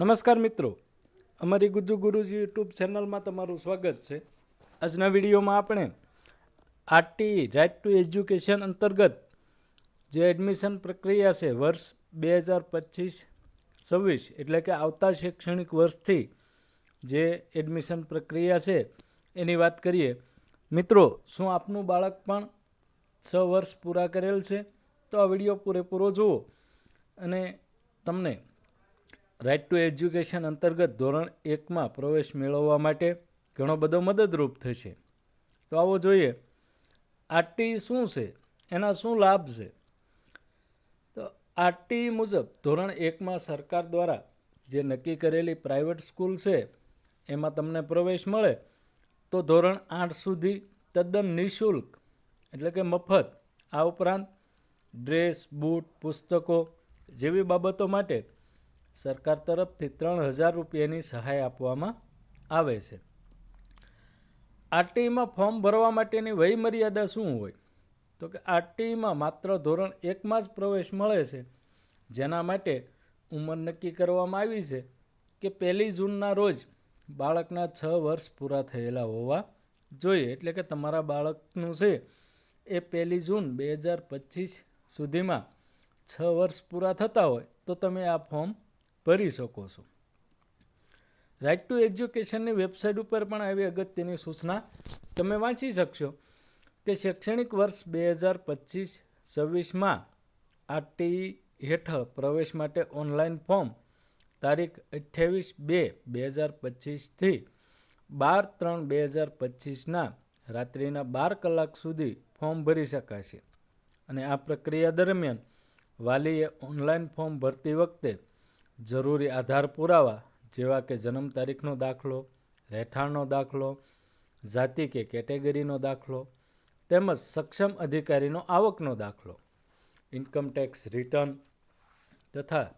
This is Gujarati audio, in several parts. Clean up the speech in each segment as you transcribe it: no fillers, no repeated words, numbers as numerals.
નમસ્કાર મિત્રો, અમારી ગુજ્જુ ગુરુજી યુટ્યુબ ચેનલમાં તમારું સ્વાગત છે. આજના વિડીયોમાં આપણે આરટીઈ રાઇટ ટુ એજ્યુકેશન અંતર્ગત જે એડમિશન પ્રક્રિયા છે વર્ષ 2025-26 એટલે કે આવતા શૈક્ષણિક વર્ષથી જે એડમિશન પ્રક્રિયા છે એની વાત કરીએ. મિત્રો, શું આપનું બાળક પણ 6 વર્ષ પૂરા કરેલ છે? તો આ વિડીયો પૂરેપૂરો જુઓ અને તમને રાઇટ ટુ એજ્યુકેશન અંતર્ગત ધોરણ 1માં પ્રવેશ મેળવવા માટે ઘણો બધો મદદરૂપ થશે. તો આવો જોઈએ આરટીઈ શું છે, એના શું લાભ છે. તો આરટીઈ મુજબ ધોરણ 1માં સરકાર દ્વારા જે નક્કી કરેલી પ્રાઇવેટ સ્કૂલ છે એમાં તમને પ્રવેશ મળે તો ધોરણ 8 સુધી તદ્દન નિઃશુલ્ક એટલે કે મફત. આ ઉપરાંત ડ્રેસ, બૂટ, પુસ્તકો જેવી બાબતો માટે સરકાર તરફથી 3000 રૂપિયાની સહાય આપવામાં આવે છે. આરટીઈમાં ફોર્મ ભરવા માટેની વયમર્યાદા શું હોય? તો કે આરટીઈમાં માત્ર ધોરણ 1માં જ પ્રવેશ મળે છે, જેના માટે ઉંમર નક્કી કરવામાં આવી છે કે 1 જૂનના રોજ બાળકના 6 વર્ષ પૂરા થયેલા હોવા જોઈએ. એટલે કે તમારા બાળકનું છે એ 1 જૂન 2025 સુધીમાં 6 વર્ષ પૂરા થતા હોય તો તમે આ ફોર્મ ભરી શકો છો. રાઇટ ટુ એજ્યુકેશનની વેબસાઇટ ઉપર પણ આવી અગત્યની સૂચના તમે વાંચી શકશો કે શૈક્ષણિક વર્ષ 2025-26માં આરટીઈ હેઠળ પ્રવેશ માટે ઓનલાઈન ફોર્મ તારીખ 28/2/2025થી 12/3/2025ના રાત્રિના 12 કલાક સુધી ફોર્મ ભરી શકાશે. અને આ પ્રક્રિયા દરમિયાન વાલીએ ઓનલાઈન ફોર્મ ભરતી વખતે જરૂરી આધાર પુરાવા જેવા કે જન્મ તારીખનો દાખલો, રહેઠાણનો દાખલો, જાતિ કે કેટેગરીનો દાખલો તેમજ સક્ષમ અધિકારીનો આવકનો દાખલો, ઇન્કમટેક્સ રિટર્ન તથા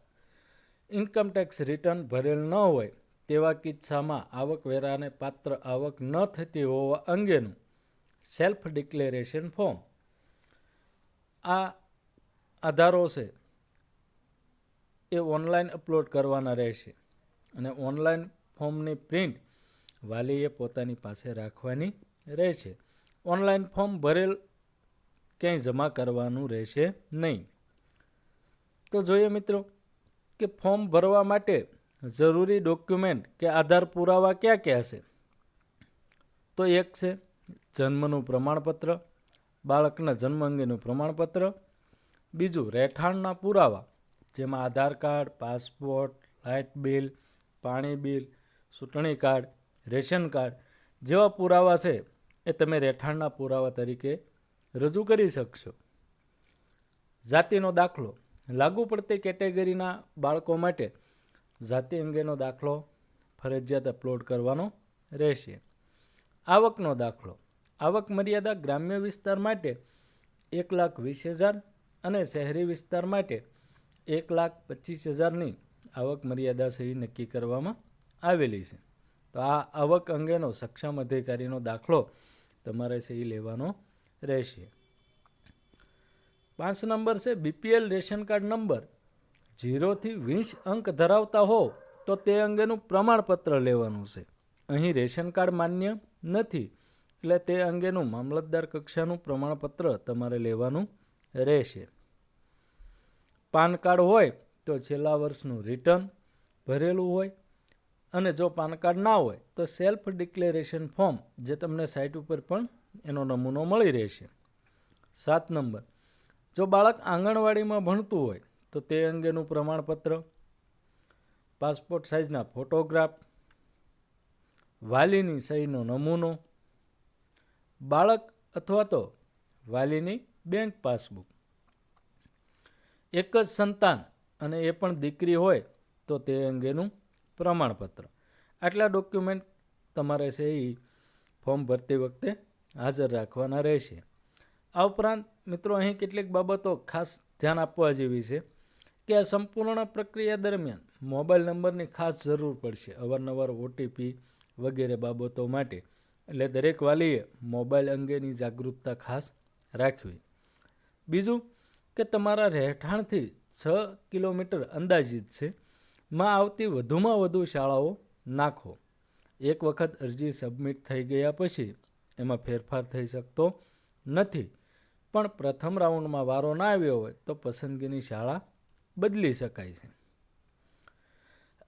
ઇન્કમટેક્સ રિટર્ન ભરેલ ન હોય તેવા કિસ્સામાં આવકવેરાને પાત્ર આવક ન થતી હોવા અંગેનું સેલ્ફ ડિક્લેરેશન ફોર્મ. આ આધારો છે એ ઓનલાઈન અપલોડ કરવાના રહેશે અને ઓનલાઈન ફોર્મની પ્રિન્ટ વાલીએ પોતાની પાસે રાખવાની રહેશે. ઓનલાઈન ફોર્મ ભરેલ ક્યાંય જમા કરવાનું રહેશે નહીં. તો જોઈએ મિત્રો કે ફોર્મ ભરવા માટે જરૂરી ડોક્યુમેન્ટ કે આધાર પુરાવા ક્યાં ક્યાં છે. તો એક છે જન્મનું પ્રમાણપત્ર, બાળકના જન્મ અંગેનું પ્રમાણપત્ર. બીજું રહેઠાણના પુરાવા, જેમાં આધાર કાર્ડ, પાસપોર્ટ, લાઇટ બિલ, પાણી બિલ, ચૂંટણી કાર્ડ, રેશન કાર્ડ જેવા પુરાવા છે એ તમે રહેઠાણના પુરાવા તરીકે રજૂ કરી શકશો. જાતિનો દાખલો, લાગુ પડતી કેટેગરીના બાળકો માટે જાતિ અંગેનો દાખલો ફરજિયાત અપલોડ કરવાનો રહેશે. આવકનો દાખલો, આવક મર્યાદા ગ્રામ્ય વિસ્તાર માટે 1,20,000 અને શહેરી વિસ્તાર માટે 1,25,000ની આવક મર્યાદા સહી નક્કી કરવામાં આવેલી છે. તો આ આવક અંગેનો સક્ષમ અધિકારીનો દાખલો તમારે સહી લેવાનો રહેશે. 5 નંબર છે બીપીએલ રેશન કાર્ડ નંબર 0 થી 20 અંક ધરાવતા હો તો તે અંગેનું પ્રમાણપત્ર લેવાનું છે. અહીં રેશન કાર્ડ માન્ય નથી એટલે તે અંગેનું મામલતદાર કક્ષાનું પ્રમાણપત્ર તમારે લેવાનું રહેશે. પાન કાર્ડ હોય તો છેલ્લા વર્ષનું રિટર્ન ભરેલું હોય અને જો પાન કાર્ડ ના હોય તો સેલ્ફ ડિક્લેરેશન ફોર્મ જે તમને સાઇટ ઉપર પણ એનો નમૂનો મળી રહેશે. 7 નંબર, જો બાળક આંગણવાડીમાં ભણતું હોય તો તે અંગેનું પ્રમાણપત્ર, પાસપોર્ટ સાઇઝના ફોટોગ્રાફ, વાલીની સહીનો નમૂનો, બાળક અથવા તો વાલીની બેંક પાસબુક. એક જ સંતાન અને એ પણ દીકરી હોય તો તે અંગેનું પ્રમાણપત્ર. આટલા ડોક્યુમેન્ટ તમારે છે એ ફોર્મ ભરતી વખતે હાજર રાખવાના રહેશે. આ ઉપરાંત મિત્રો અહીં કેટલીક બાબતો ખાસ ધ્યાન આપવા જેવી છે કે આ સંપૂર્ણ પ્રક્રિયા દરમિયાન મોબાઈલ નંબરની ખાસ જરૂર પડશે અવારનવાર ઓટીપી વગેરે બાબતો માટે. એટલે દરેક વાલીએ મોબાઈલ અંગેની જાગૃતતા ખાસ રાખવી. બીજું કે તમારા રહેઠાણથી 6 કિલોમીટર અંદાજિત છે માં આવતી વધુમાં વધુ શાળાઓ નાખો. એક વખત અરજી સબમિટ થઈ ગયા પછી એમાં ફેરફાર થઈ શકતો નથી, પણ પ્રથમ રાઉન્ડમાં વારો ના આવ્યો હોય તો પસંદગીની શાળા બદલી શકાય છે.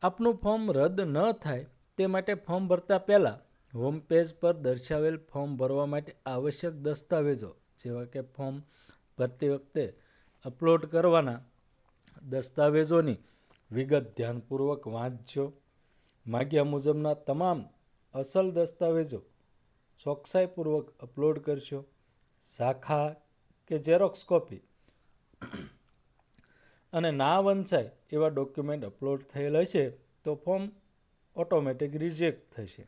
આપનું ફોર્મ રદ ન થાય તે માટે ફોર્મ ભરતા પહેલાં હોમ પેજ પર દર્શાવેલ ફોર્મ ભરવા માટે આવશ્યક દસ્તાવેજો જેવા કે ફોર્મ ભરતી વખતે અપલોડ કરવાના દસ્તાવેજોની વિગત ધ્યાનપૂર્વક વાંચજો. માગ્યા મુજબના તમામ અસલ દસ્તાવેજો ચોકસાઈપૂર્વક અપલોડ કરશો. શાખા કે ઝેરોક્સ કોપી અને ના વંચાય એવા ડોક્યુમેન્ટ અપલોડ થયેલ હશે તો ફોર્મ ઓટોમેટિક રિજેક્ટ થશે.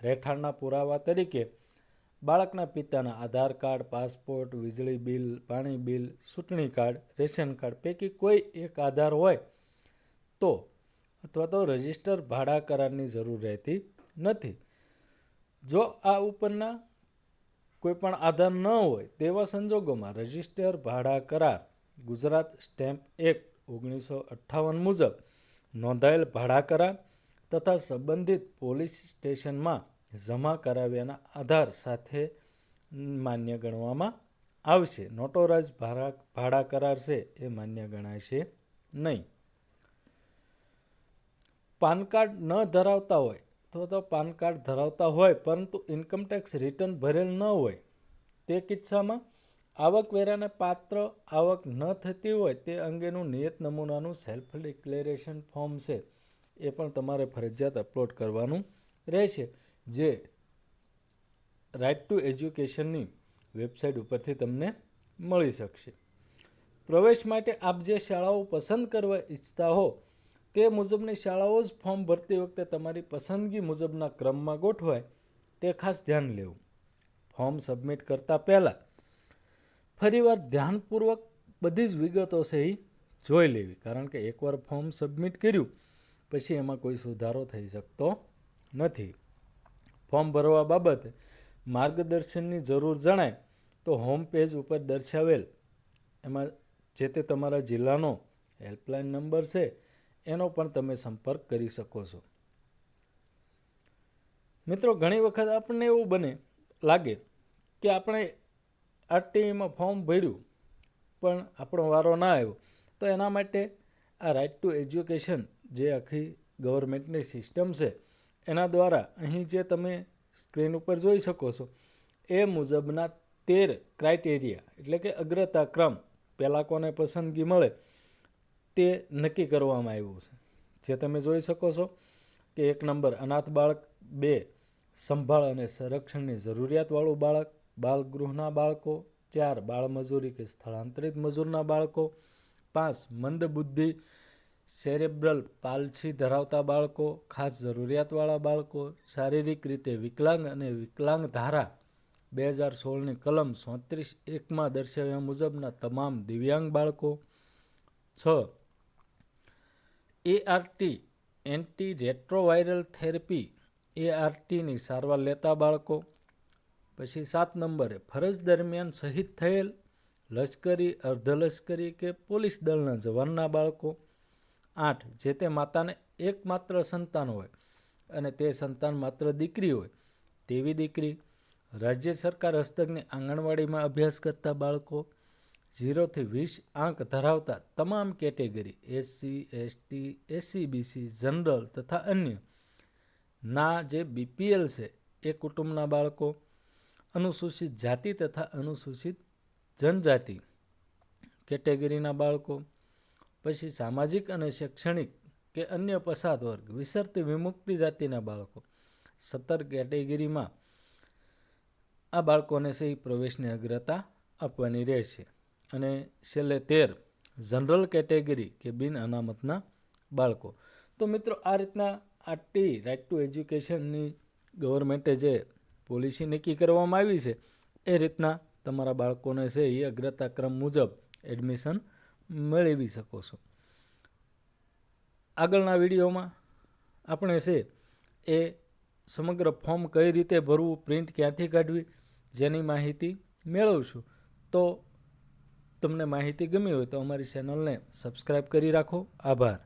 રહેઠાણના પુરાવા તરીકે બાળકના પિતાના આધાર કાર્ડ, પાસપોર્ટ, વીજળી બિલ, પાણી બિલ, ચૂંટણી કાર્ડ, રેશન કાર્ડ પૈકી કોઈ એક આધાર હોય તો અથવા તો રજિસ્ટર ભાડા કરારની જરૂર રહેતી નથી. જો આ ઉપરના કોઈ પણ આધાર ન હોય તેવા સંજોગોમાં રજિસ્ટર ભાડા કરાર ગુજરાત સ્ટેમ્પ એક્ટ 1958 મુજબ નોંધાયેલ ભાડા કરાર તથા સંબંધિત પોલીસ સ્ટેશનમાં જમા કરાવ્યાના આધાર સાથે માન્ય ગણવામાં આવશે. નોટોરાઇઝ ભાડા કરાર છે એ માન્ય ગણાશે નહીં. પાન કાર્ડ ન ધરાવતા હોય અથવા તો પાન કાર્ડ ધરાવતા હોય પરંતુ ઇન્કમટેક્સ રિટર્ન ભરેલ ન હોય તે કિસ્સામાં આવકવેરાને પાત્ર આવક ન થતી હોય તે અંગેનું નિયત નમૂનાનું સેલ્ફ ડિક્લેરેશન ફોર્મ છે એ પણ તમારે ફરજિયાત અપલોડ કરવાનું રહેશે, જે રાઇટ ટુ એજ્યુકેશનની વેબસાઇટ ઉપરથી તમને મળી શકશે. પ્રવેશ માટે આપ જે શાળાઓ પસંદ કરવા ઈચ્છતા હો તે મુજબની શાળાઓ જ ફોર્મ ભરતી વખતે તમારી પસંદગી મુજબના ક્રમમાં ગોઠવાય તે ખાસ ધ્યાન લેવું. ફોર્મ સબમિટ કરતાં પહેલાં ફરીવાર ધ્યાનપૂર્વક બધી જ વિગતો છે એ જોઈ લેવી, કારણ કે એકવાર ફોર્મ સબમિટ કર્યું પછી એમાં કોઈ સુધારો થઈ શકતો નથી. ફોર્મ ભરવા બાબતે માર્ગદર્શનની જરૂર જણાય તો હોમ પેજ ઉપર દર્શાવેલ એમાં જે તે તમારા જિલ્લાનો હેલ્પલાઇન નંબર છે એનો પણ તમે સંપર્ક કરી શકો છો. મિત્રો, ઘણી વખત આપણને એવું બને લાગે કે આપણે આરટીઈમાં ફોર્મ ભર્યું પણ આપણો વારો ના આવ્યો, તો એના માટે આ રાઇટ ટુ એજ્યુકેશન જે આખી ગવર્મેન્ટની સિસ્ટમ છે એના દ્વારા અહીં જે તમે સ્ક્રીન ઉપર જોઈ શકો છો એ મુજબના 13 ક્રાઇટેરિયા એટલે કે અગ્રતા ક્રમ પહેલાં કોને પસંદગી મળે તે નક્કી કરવામાં આવ્યું છે. જે તમે જોઈ શકો છો કે 1 નંબર અનાથ બાળક, 2 સંભાળ અને સંરક્ષણની જરૂરિયાતવાળું બાળક, બાલગૃહના બાળકો, 4 બાળમજૂરી કે સ્થળાંતરિત મજૂરના બાળકો, 5 મંદબુદ્ધિ સેરેબ્રલ પાલ્સી ધરાવતા બાળકો, ખાસ જરૂરિયાતવાળા બાળકો, શારીરિક રીતે વિકલાંગ અને વિકલાંગ ધારા 2016ની કલમ 34(1) દર્શાવ્યા મુજબના તમામ દિવ્યાંગ બાળકો, 6 એઆરટી એન્ટી રેટ્રોવાયરલ થેરેપી ARTની સારવાર લેતા બાળકો. પછી 7 નંબરે ફરજ દરમિયાન શહીદ થયેલ લશ્કરી, અર્ધલશ્કરી કે પોલીસ દળના જવાનના બાળકો. 8 જે તે માતાને એકમાત્ર સંતાન હોય અને તે સંતાન માત્ર દીકરી હોય તેવી દીકરી. રાજ્ય સરકાર હસ્તકની આંગણવાડીમાં અભ્યાસ કરતા બાળકો. 0 થી 20 આંક ધરાવતા તમામ category SC, ST, SC/BC, general તથા અન્ય ના જે BPL છે એ કુટુંબના બાળકો. અનુસૂચિત જાતિ તથા અનુસૂચિત જનજાતિ કેટેગરીના બાળકો. પછી સામાજિક અને શૈક્ષણિક કે અન્ય પછાત વર્ગ, વિસરતી વિમુક્તિ જાતિના બાળકો. 17 કેટેગરીમાં આ બાળકોને સહી પ્રવેશની અગ્રતા આપવાની રહેશે. અને છેલ્લે 13 જનરલ કેટેગરી કે બિન અનામતના બાળકો. તો મિત્રો, આ રીતના આરટી રાઇટ ટુ એજ્યુકેશનની ગવર્મેન્ટે જે પોલિસી નક્કી કરવામાં આવી છે એ રીતના તમારા બાળકોને છે એ અગ્રતા ક્રમ મુજબ એડમિશન મેળવી શકો છો. આગળના વિડીયોમાં આપણે છે એ સમગ્ર ફોર્મ કઈ રીતે ભરવું, પ્રિન્ટ ક્યાંથી કાઢવી જેની માહિતી મેળવશું. તો તમને માહિતી ગમી હોય તો અમારી ચેનલને સબસ્ક્રાઈબ કરી રાખો. આભાર.